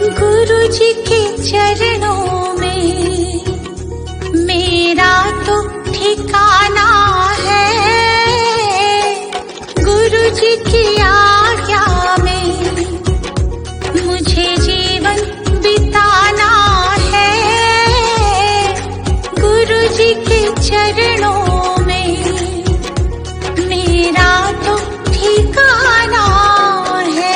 गुरु जी के चरणों में मेरा तो ठिकाना है। गुरु जी की आज्ञा में मुझे जीवन बिताना है। गुरु जी के चरणों में मेरा तो ठिकाना है।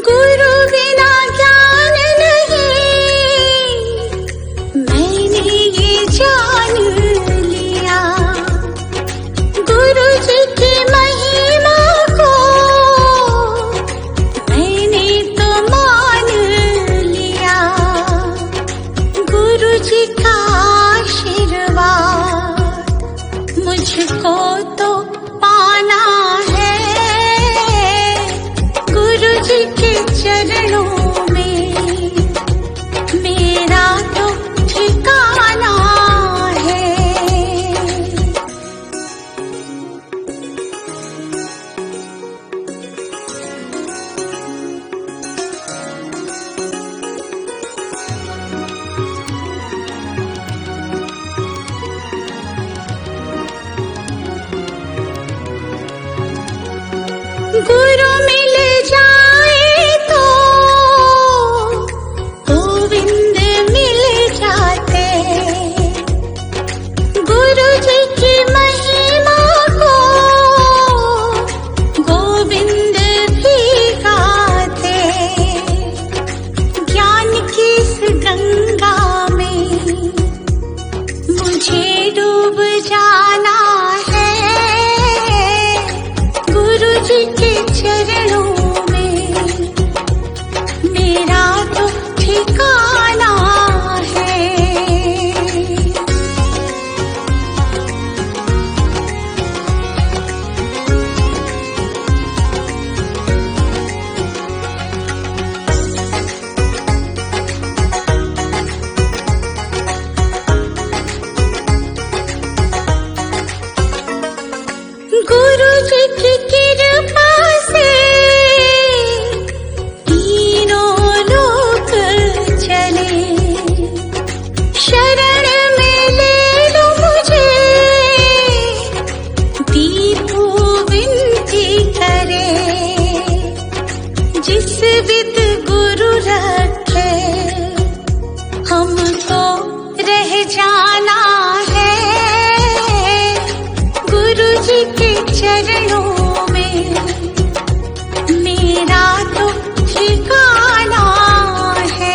गुरु बिना ज्ञान नहीं, मैंने ये जान लिया। गुरु जी की महिमा को मैंने तो मान लिया। गुरु जी का आशीर्वाद मुझको तो पाना है। गुरु जी के चरणों में मेरा तो ठिकाना है। गुरु मिल जाए तो गोविंद मिल जाते। गुरु जी की महिमा को गोविंद भी गाते। ज्ञान की इस गंगा में मुझे डूब जाना है। गुरु जी के चरणों में मेरा तो ठिकाना है। गुरु जी की कृपा से तीनों लोक चले। शरण में ले लो मुझे, दीपू विनती करे। जिस विद गुरु रखे हमको रह जाना है। गुरु जी के चरणों में मेरा तो ठिकाना है।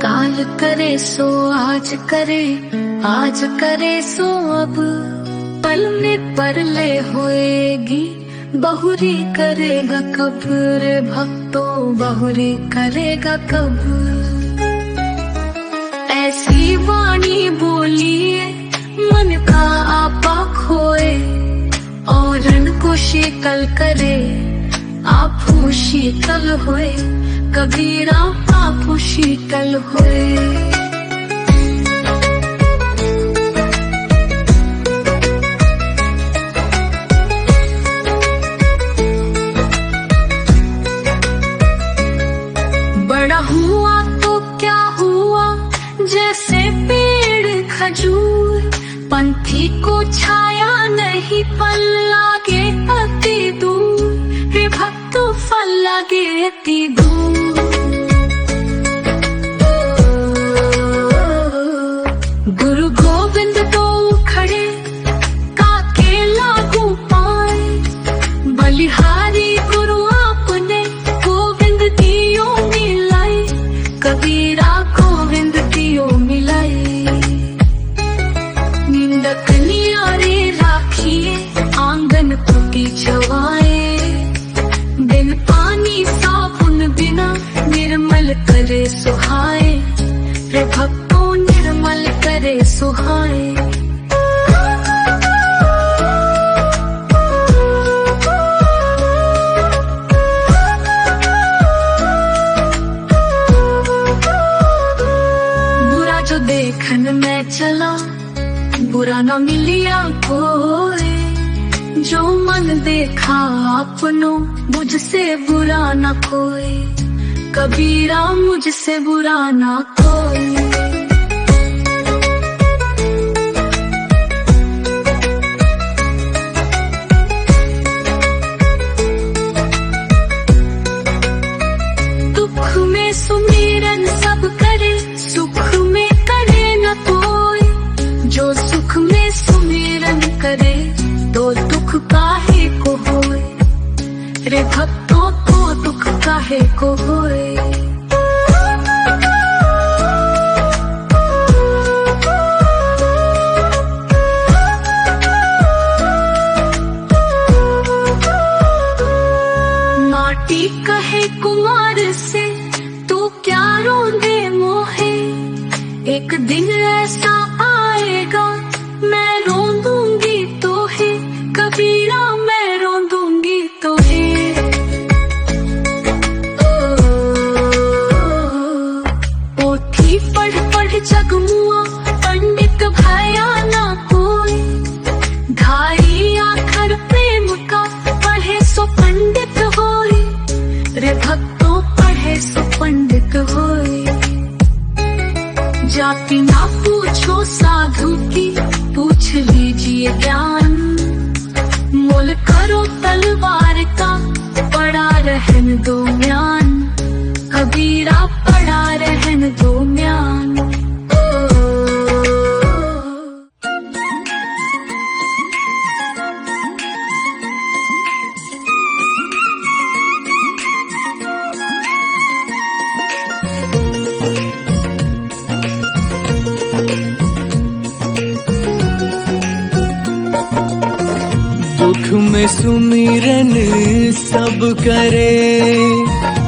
काल करे सो आज करे, आज करे सो अब। पल में परले होएगी, बहुरी करेगा कब रे भक्तों, बहुरी करेगा कब। ऐसी वाणी बोलिए मन का आपा खोए, औरन को शीतल करे आप शीतल होए। कबीरा आप शीतल होए। बड़ा हुआ तो क्या हुआ, जैसे पेड़ खजूर। पंथी को छाया नहीं, फल लागे अति दूर। रे भक्तों फल लागे अति दूर। गुरु गोविंद तो खड़े काके लागू पाए। बलिहारी गुरु आपने गोविंद दियो मिलाई। कबीरा गोविंद दियो मिलाई। निंदक नियारे राखिए आंगन पुकी छवाए, बिन पानी साबुन बिना निर्मल करे सुहाए, रे भक्तों निर्मल करे सुहाए। बुरा जो देखन में चला, बुरा न मिलिया कोई, जो मन देखा अपनो मुझसे बुरा न कोई, कबीरा मुझसे बुरा न कोई। दुख में सुमिरन सब करे, सुख में करे न कोई, जो सुख में सुमिरन करे तो दुख काहे को होए, रे भक्तों को दुख काहे को होए। माटी कहे कुमार से तू क्या रोंदे मोहे, एक दिन ऐसा आएगा मैं रोंदूंगी तो है, कबीरा मैं रोंदूंगी तो है। पोथी पढ़ पढ़ जगमुआ पंडित भया ना कोई, ढाई आखर प्रेम का पढ़े सो पंडित होए, रे भक्तों पढ़े सो पंडित होए। जाति ना पूछो साधु की, पूछ लीजिए ज्ञान, मोल करो तलवार का, पड़ा रहन दो म्यान, कबीरा पड़ा रहन दो म्यान। दुख में सुमिरन सब करे,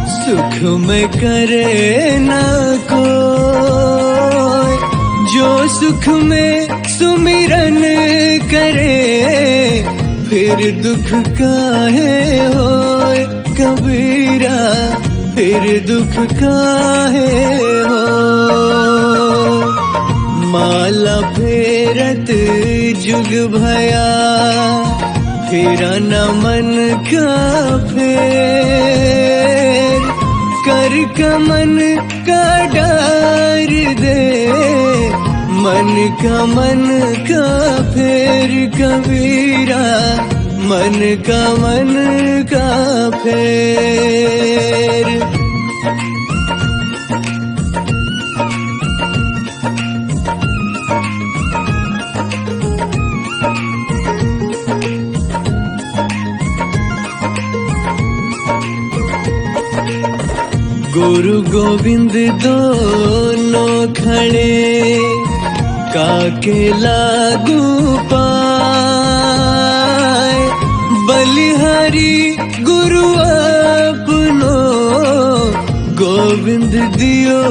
सुख में करे न कोई, जो सुख में सुमिरन करे फिर दुख काहे होए, कबीरा फिर दुख काहे हो। माला फेरत जुग भया, फेरा न मन का फेर, कर का मन का डार दे, मन का फेर, कबीरा मन का फेर। गुरु गोविंद दोनों खड़े, काके लागू पाए, बलिहारी गुरु अपनो गोविंद दियो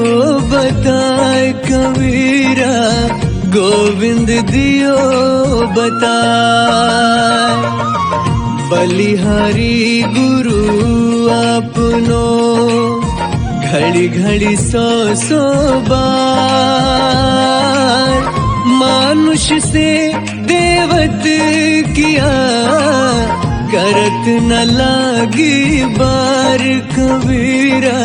बताए, कबीरा गोविंद दियो बताए। बलिहारी गुरु अपनो घड़ी घड़ी सौ सौ बार, मानुष से देवत किया, करत न लागी बार, कबीरा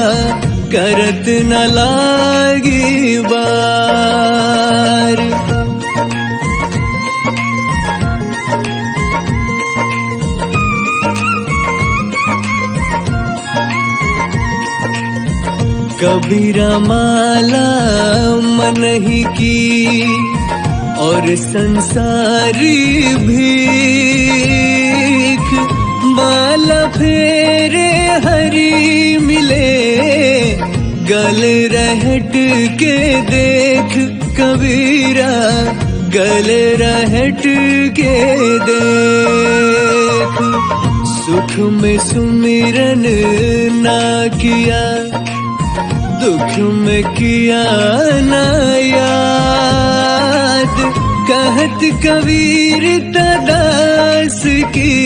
करत न लागी बार। कबीरा माला मन ही की, और संसारी भीख, माला फेरे हरी मिले, गल रहट के देख, कबीरा गले रहट के देख। सुख में सुमिरन ना किया, दुख में किया ना याद। कहत कबीर तदास की,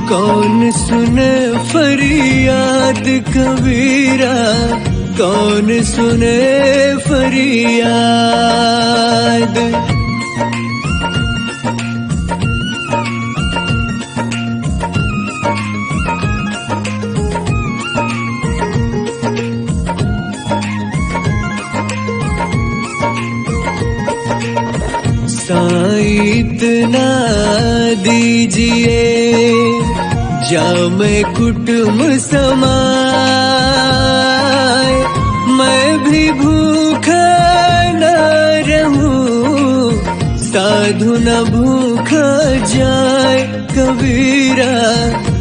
कौन सुने फरियाद कबीरा, कौन सुने फरियाद। साईं इतना दीजिए, जामे कुटुम समाए। मैं भी भूखा न रहूं, साधु न भूखा जाए कबीरा,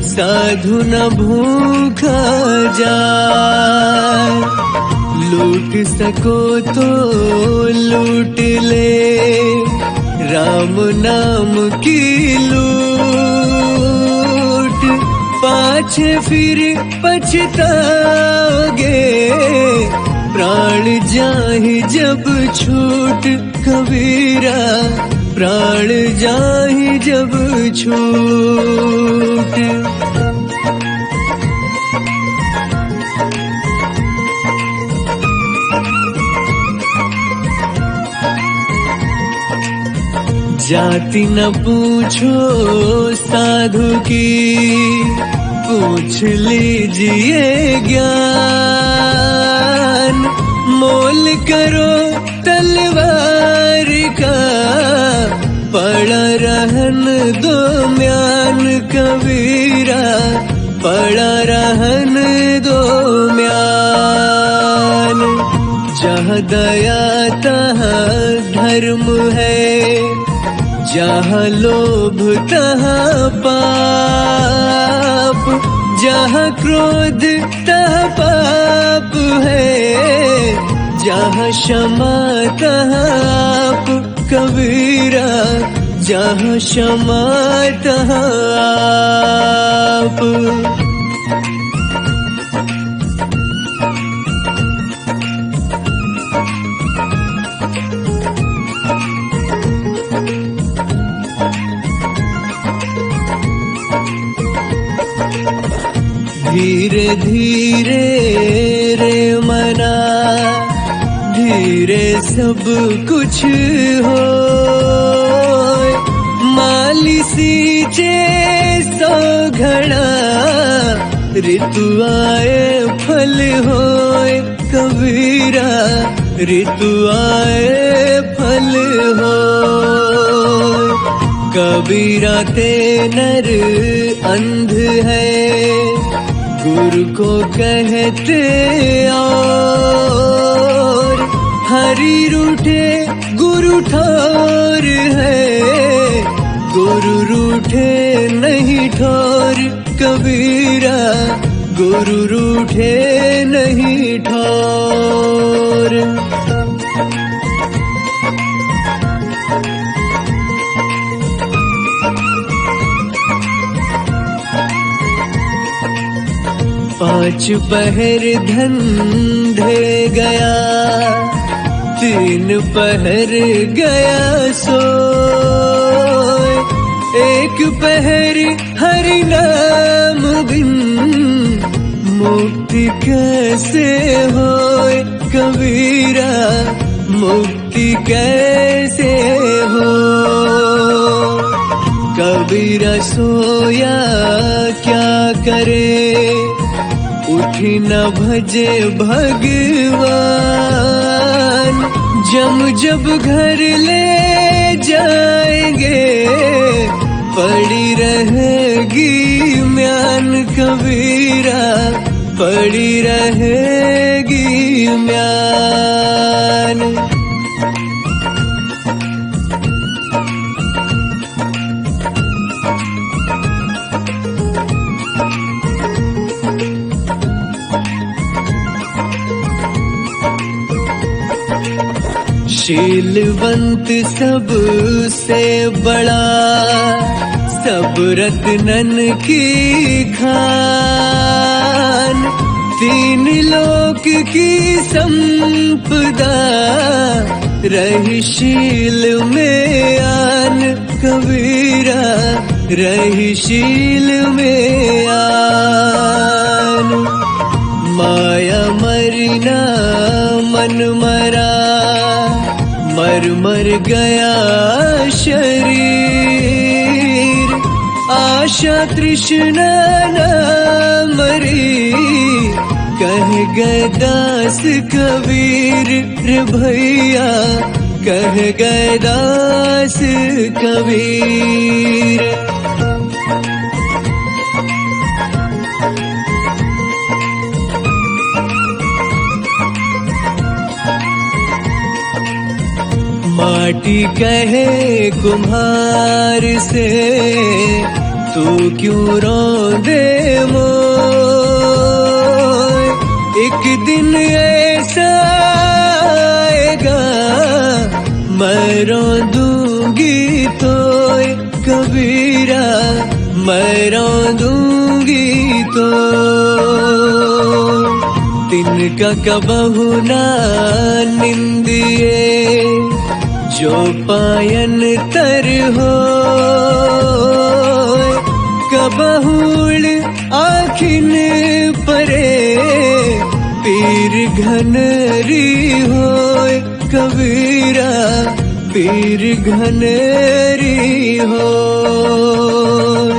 साधु न भूखा जाए। लूट सको तो लूट ले, राम नाम की लूट। पाछे फिर पछताओगे, प्राण जाहि जब छूट कबीरा, प्राण जाहि जब छूट। जाति न पूछो साधु की, पूछ लीजिए ज्ञान। मोल करो तलवार का, पड़ा रहन दो म्यान कबीरा, पड़ा रहन दो म्यान। जहाँ दया तहाँ धर्म है, जहाँ लोभ तहाँ पाप। जहाँ क्रोध तहाँ पाप है, जहाँ क्षमा तहाँ आप कबीरा, जहाँ क्षमा तहाँ आप। धीरे धीरे रे मना, धीरे सब कुछ हो। माली सींचे सौ घड़ा, ऋतु आए फल होए कबीरा, ऋतु आए फल हो। कबीरा ते नर अंध है, गुरु को कहते और। हरि रूठे गुरु ठोर है, गुरु रूठे नहीं ठोर कबीरा, गुरु रूठे नहीं ठोर। पांच पहर धंधे गया, तीन पहर गया सोए। एक पहर हरि नाम बिन, मुक्ति कैसे होए कबीरा, मुक्ति कैसे हो। कबीरा सोया क्या करे, उठी न भजे भगवान। जम जब घर ले जाएंगे, पड़ी रहेगी म्यान कबीरा, पड़ी रहेगी म्यान। शीलवंत सबसे बड़ा, सब रत्नन की खान, तीन लोक की संपदा, रही शील में आन। कबीरा रही शील में आन। माया मरना मन मरा, मर मर गया शरीर, आशा तृष्णा न मरी, कह गए दास कबीर रे भैया, कह गए दास कबीर। माटी कहे कुम्हार से, तू क्यों रोंदे मोय, एक दिन ऐसा आएगा, मैं रोंदूंगी तोय। कबीरा मैं रोंदूंगी तो, तिनका कबहु ना निंदिए, जो पायन तर हो, कबहूल आखिन परे, पीर घनरी होय। कबीरा पीर घनरी होय।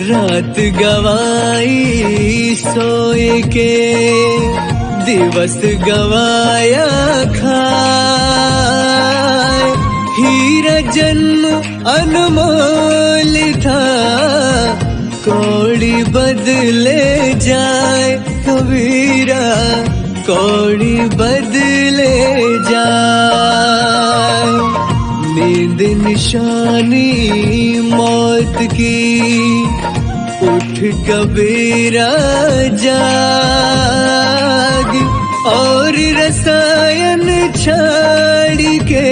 रात गवाई सोए के, दिवस गवाया खाए, हीरा जन्म अनमोल था, कौड़ी बदले जाए। कबीरा कौड़ी बदले जाए। नींद निशानी मौत की, उठ कबीरा जाग, और रसायन छाड़ के,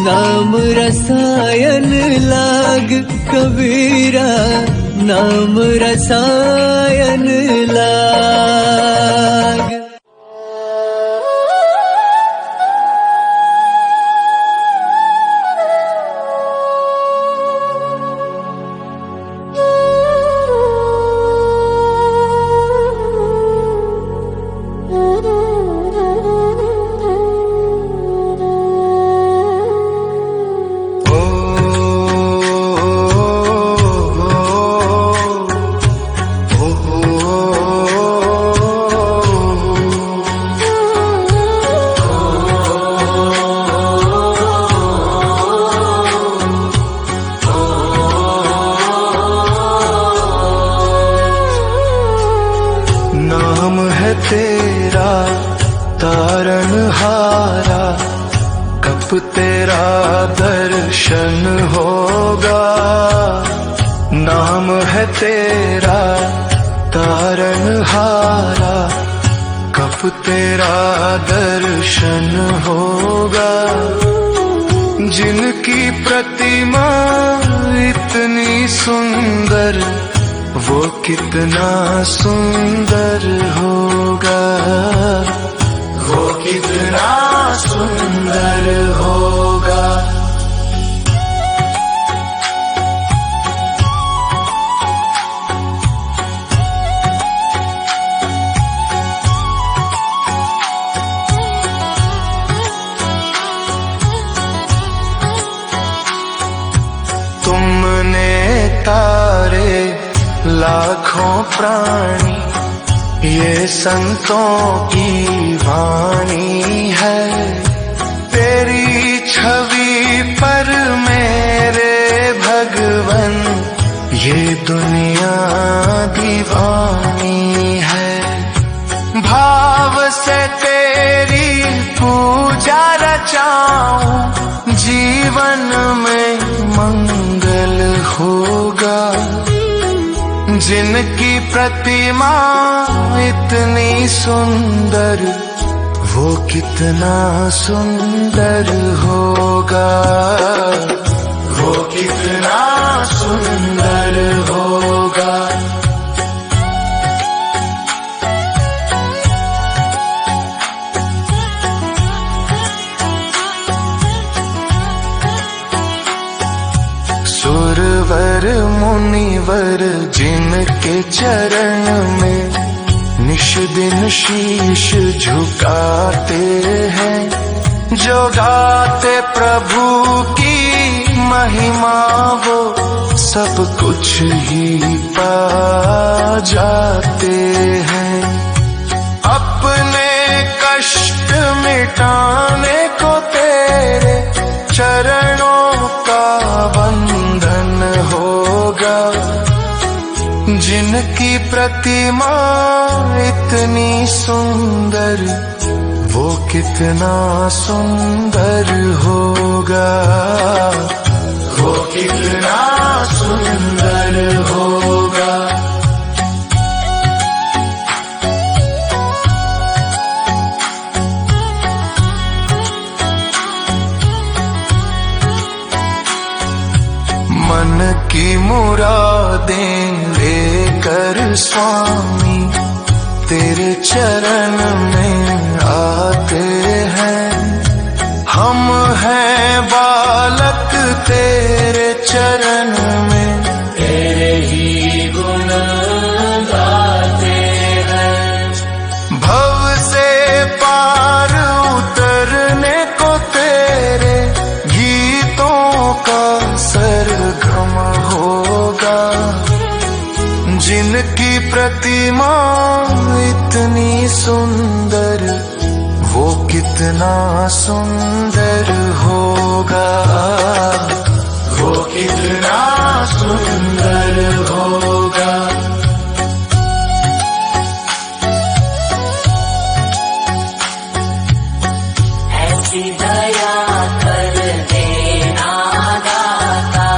नाम रसायन लाग। कबीरा नाम रसायन लाग। तेरा तारनहारा, कब तेरा दर्शन होगा। नाम है तेरा तारनहारा, कब तेरा दर्शन होगा। जिनकी प्रतिमा इतनी सुंदर, वो कितना सुंदर होगा, वो कितना सुंदर होगा। तुमने तारे लाखों प्राणी, ये संतों की वाणी है। तेरी छवि पर मेरे भगवन, ये दुनिया दीवानी है। भाव से तेरी पूजा रच जीवन में मंगल होगा। जिनकी प्रतिमा इतनी सुंदर, वो कितना सुंदर होगा, वो कितना सुंदर होगा। सुरवर मुनिवर जिनके चरण में निश दिन शीश झुकाते हैं, जो गाते प्रभु की महिमा वो सब कुछ ही पा जाते हैं। अपने कष्ट मिटाने को तेरे चरणों का बंधन होगा। जिनकी प्रतिमा इतनी सुंदर, वो कितना सुंदर होगा, वो कितना सुंदर होगा। मन की मुरादें लेकर स्वामी तेरे चरण में आते हैं। हम हैं बालक तेरे चरण में, तेरे ही गुण गाते हैं। भव से पार उतरने को तेरे गीतों का सरगम होगा। जिनकी प्रतिमा इतनी सुंदर, वो कितना सुंदर होगा, वो कितना सुंदर होगा। ऐसी दया कर देना दाता,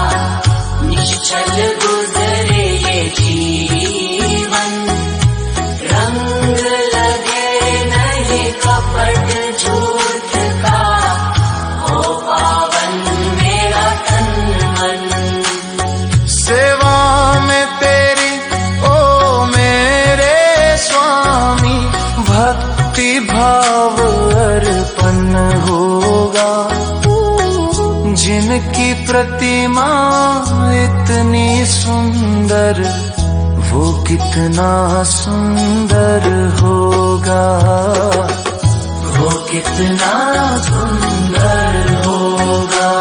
निश्चल गुजरे ये जीवन। रंग लगे नहीं कपट झूठ का, हो पावन मेरा तन मन। सेवा में तेरी ओ मेरे स्वामी, भक्ति भाव अर्पण होगा। जिनकी प्रतिमा इतनी सुंदर, वो कितना सुंदर होगा, वो कितना सुंदर होगा।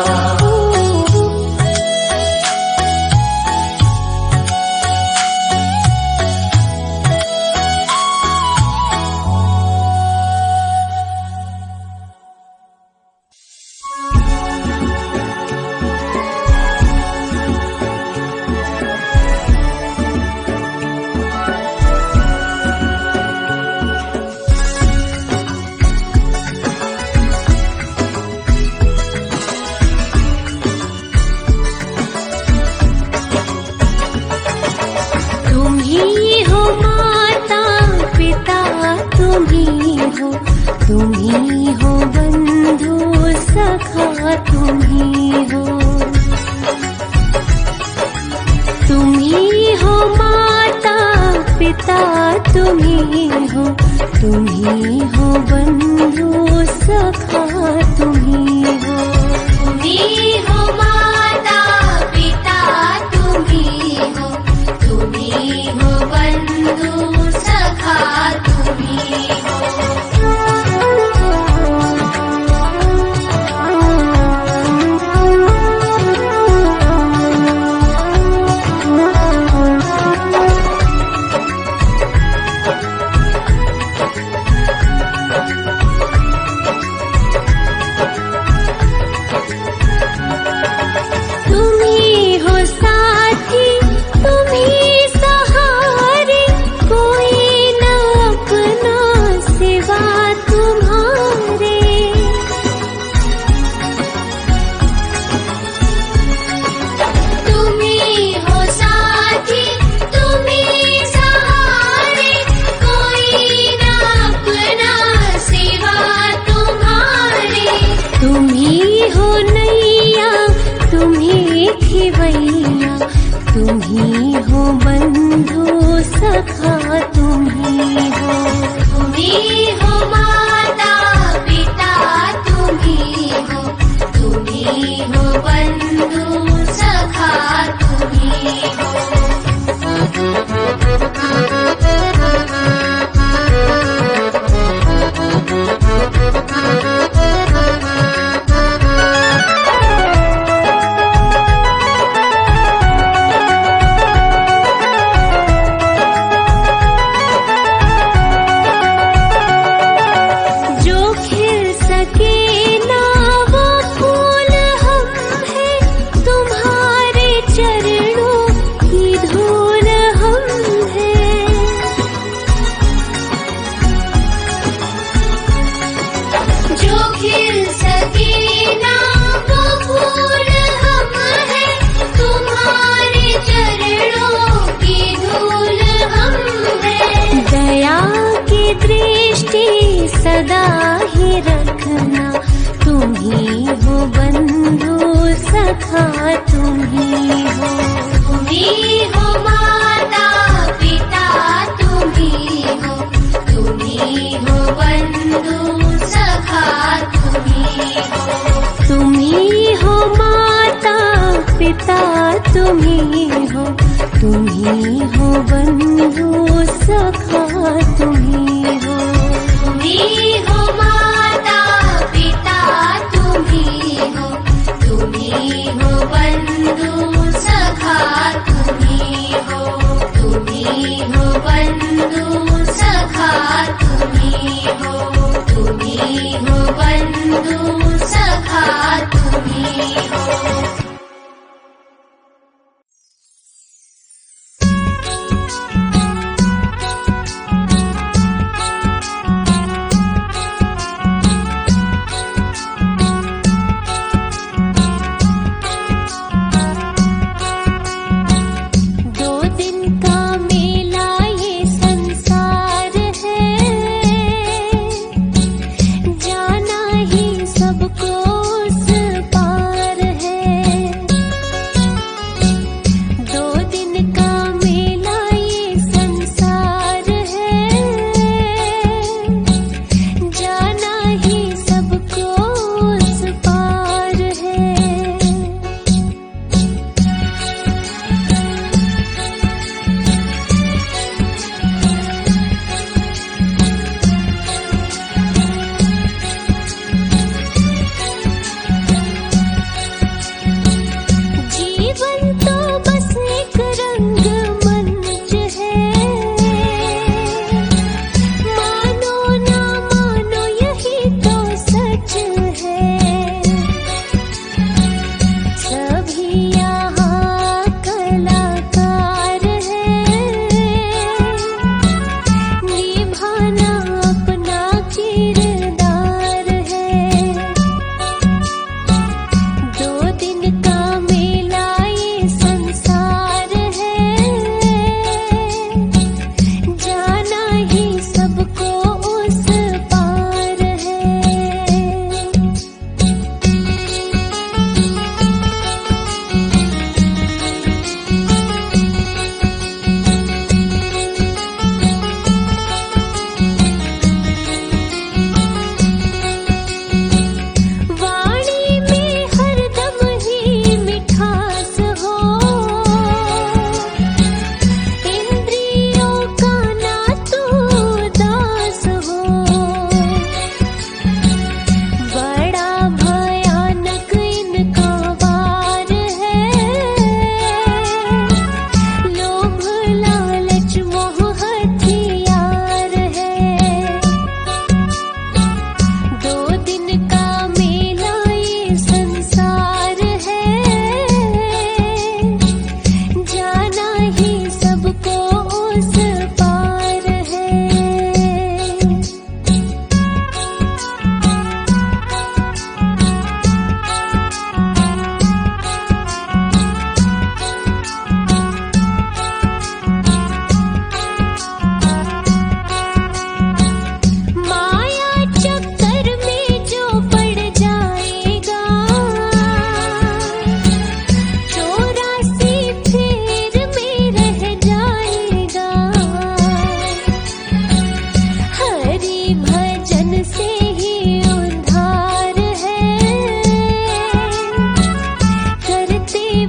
तुम ही हो माता पिता, तुम ही हो बंधु सखा, तुम ही हो माता पिता, तुम ही हो बंधु सखा, तुम ही हो माता पिता, तुम ही हो बंधु सखा, तुम ही हो। तुम ही हो बंधु सखा, तुम ही हो माता पिता, तुम ही हो बंधु सखा, तुम ही हो। सदा ही रखना, तुम ही हो बंधु सखा, तुम ही हो माता पिता, तुम ही हो बंधु सखा, तुम ही हो माता पिता, तुम ही हो बंधु सखा, तुम ही हो माता पिता, तुम ही हो बंधु सखा, तुम ही हो बंधु सखा, तुम ही हो बंधु सखा, तुम ही हो। जाना ही सबको उस पार है।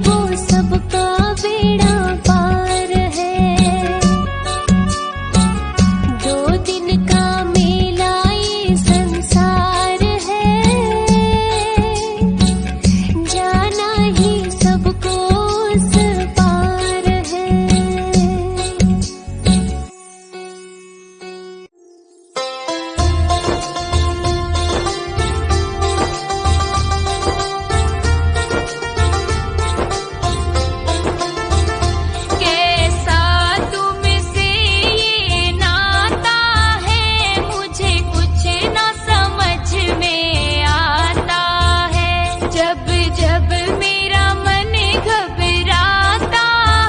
वो सबका बेड़ा पार है। 2 दिन का मेला ये संसार है, जाना ही सबको उस पार है। कैसा तुमसे ये नाता है, मुझे कुछ न समझ में आता है। जब जब मेरा मन घबराता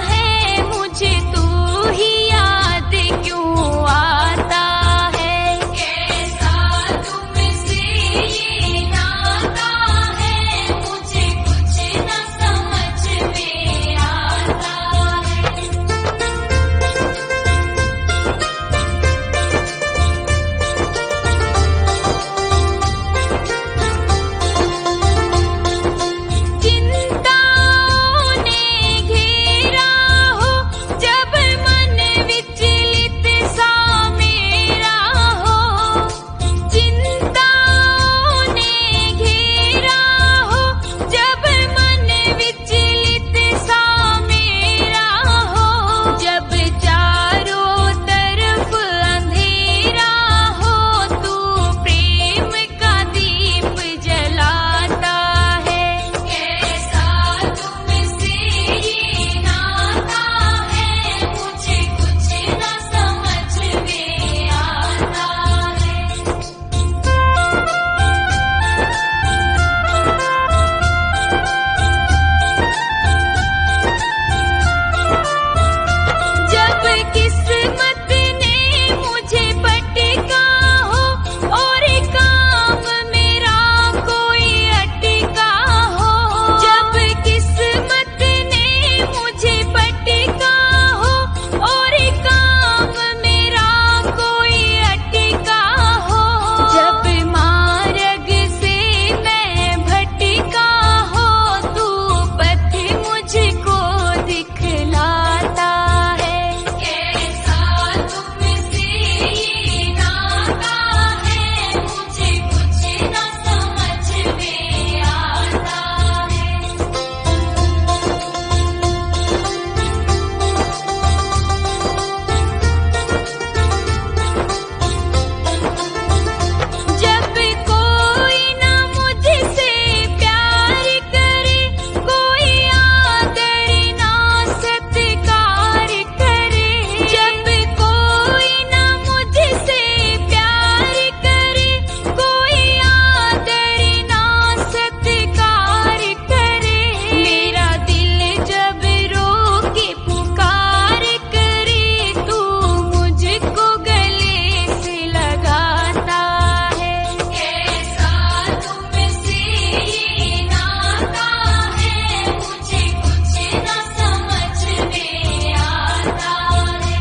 है, मुझे तू ही याद क्यों आता है। कैसा तुमसे ये नाता है, मुझे कुछ न समझ में आता है। चिंताओं ने घेरा हो, जब मन विचलित सा मेरा हो। चिंताओं ने घेरा हो, जब मन विचलित सा मेरा हो। जब चारों तरफ अंधेरा हो, तू प्रेम का दीप जलाता है। कैसा तुमसे ये नाता है, मुझे कुछ न समझ में आता है। जब किस्मत ने मुझे पटका हो, और काम मेरा कोई अटका हो। जब किस्मत ने मुझे पटका हो, और काम मेरा कोई अटका हो। जब मार्ग से मैं भटका हो, तू पथ मुझको दिखलाता है। कैसा तुमसे ये नाता है, मुझे कुछ न समझ में आता है। जब कोई न मुझसे प्यार करे, कोई आदर ना सत्कार करे। जब कोई न मुझसे प्यार करे, कोई आदर ना सत्कार करे। मेरा दिल जब रो के पुकार करे, तू मुझको गले से लगाता है। कैसा तुमसे ये नाता है, मुझे कुछ न समझ में आता है।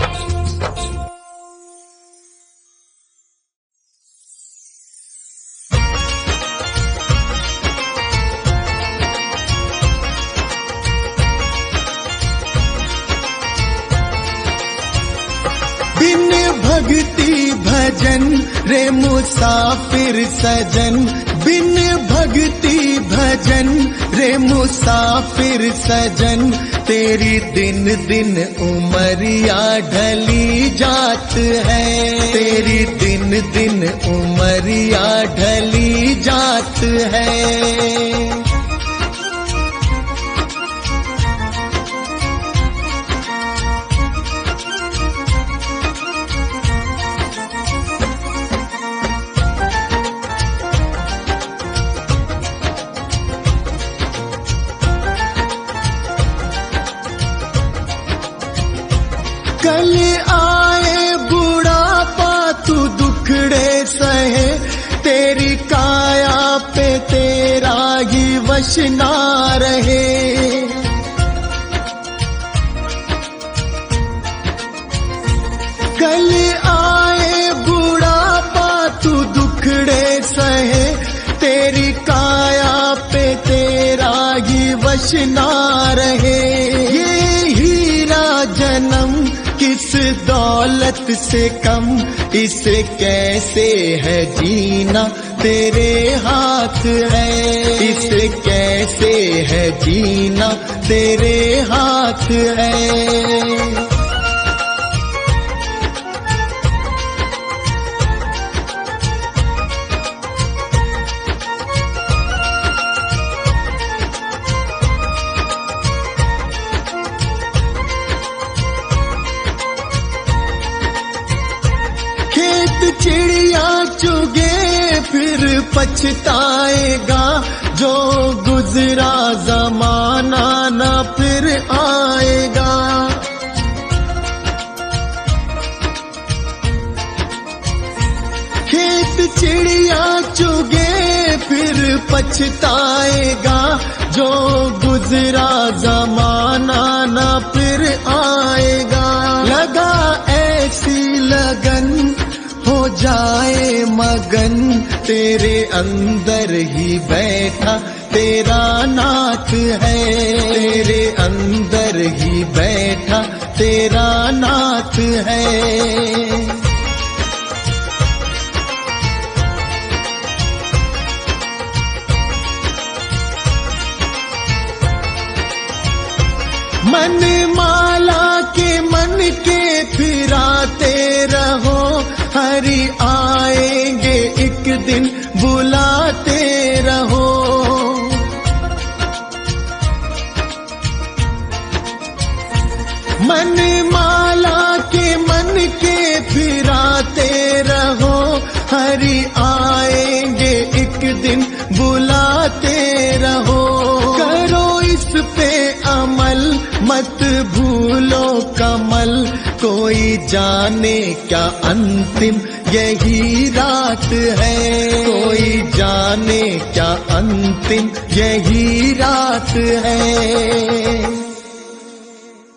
बिन भक्ति भजन रे मुसाफिर सजन, बिन भक्ति भजन रे मुसाफिर सजन। तेरी दिन दिन उमरिया ढली जात है, तेरी दिन दिन उमरिया ढली जात है। कल आए बुढ़ापा तू दुखड़े सहे, तेरी काया पे तेरा ही वश ना रहे। कल आए बुढ़ापा तू दुखड़े सहे, तेरी काया पे तेरा ही वश ना रहे। ये हीरा जन्म किस दौलत से कम, इसे कैसे है जीना तेरे हाथ है। इसे कैसे है जीना तेरे हाथ है। चिड़िया चुगे फिर पछताएगा, जो गुजरा जमाना न फिर आएगा। खेत चिड़िया चुगे फिर पछताएगा, जो गुजरा जमाना न फिर आएगा। लगा ऐसी लगन हो जाए मगन, तेरे अंदर ही बैठा तेरा नाथ है। तेरे अंदर ही बैठा तेरा नाथ है। मन माला के मन के फिराते रहो, हरि आएंगे एक दिन बुलाते रहो। मन माला के मन के फिराते रहो, हरि आएंगे एक दिन बुलाते रहो। करो इस पे अमल मत भूलो कमल, कोई जाने क्या अंतिम यही रात है। कोई जाने क्या अंतिम यही रात है।